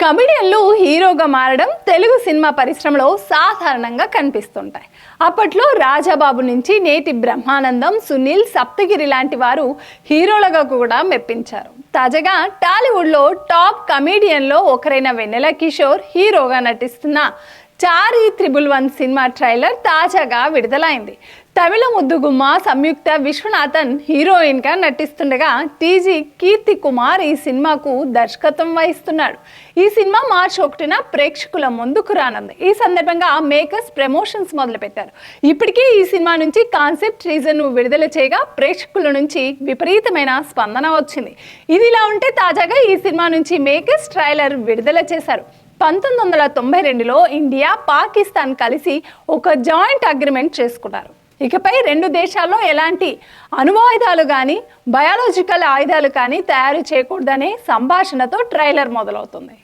కమెడియన్లు హీరోగా మారడం తెలుగు సినిమా పరిశ్రమలో సాధారణంగా కనిపిస్తుంటాయి. అప్పట్లో రాజాబాబు నుంచి నేటి బ్రహ్మానందం, సునీల్, సప్తగిరి లాంటి వారు హీరోలుగా కూడా మెప్పించారు. తాజాగా టాలీవుడ్లో టాప్ కమెడియన్లో ఒకరైన వెన్నెల కిషోర్ హీరోగా నటిస్తున్న చారీ 111 సినిమా ట్రైలర్ తాజాగా విడుదలైంది. తమిళ ముద్దుగుమ్మ సంయుక్త విశ్వనాథన్ హీరోయిన్గా నటిస్తుండగా టీజీ కీర్తి కుమార్ ఈ సినిమాకు దర్శకత్వం వహిస్తున్నాడు. ఈ సినిమా మార్చి 1న ప్రేక్షకుల ముందుకు రానుంది. ఈ సందర్భంగా మేకర్స్ ప్రమోషన్స్ మొదలుపెట్టారు. ఇప్పటికే ఈ సినిమా నుంచి కాన్సెప్ట్ టీజర్ను విడుదల చేయగా ప్రేక్షకుల నుంచి విపరీతమైన స్పందన వచ్చింది. ఇదిలా ఉంటే తాజాగా ఈ సినిమా నుంచి మేకర్స్ ట్రైలర్ విడుదల చేశారు. 1992లో ఇండియా, పాకిస్తాన్ కలిసి ఒక జాయింట్ అగ్రిమెంట్ చేసుకున్నారు. ఇకపై రెండు దేశాల్లో ఎలాంటి అణ్వాయుధాలు కానీ బయాలజికల్ ఆయుధాలు కానీ తయారు చేయకూడదనే సంభాషణతో ట్రైలర్ మొదలవుతుంది.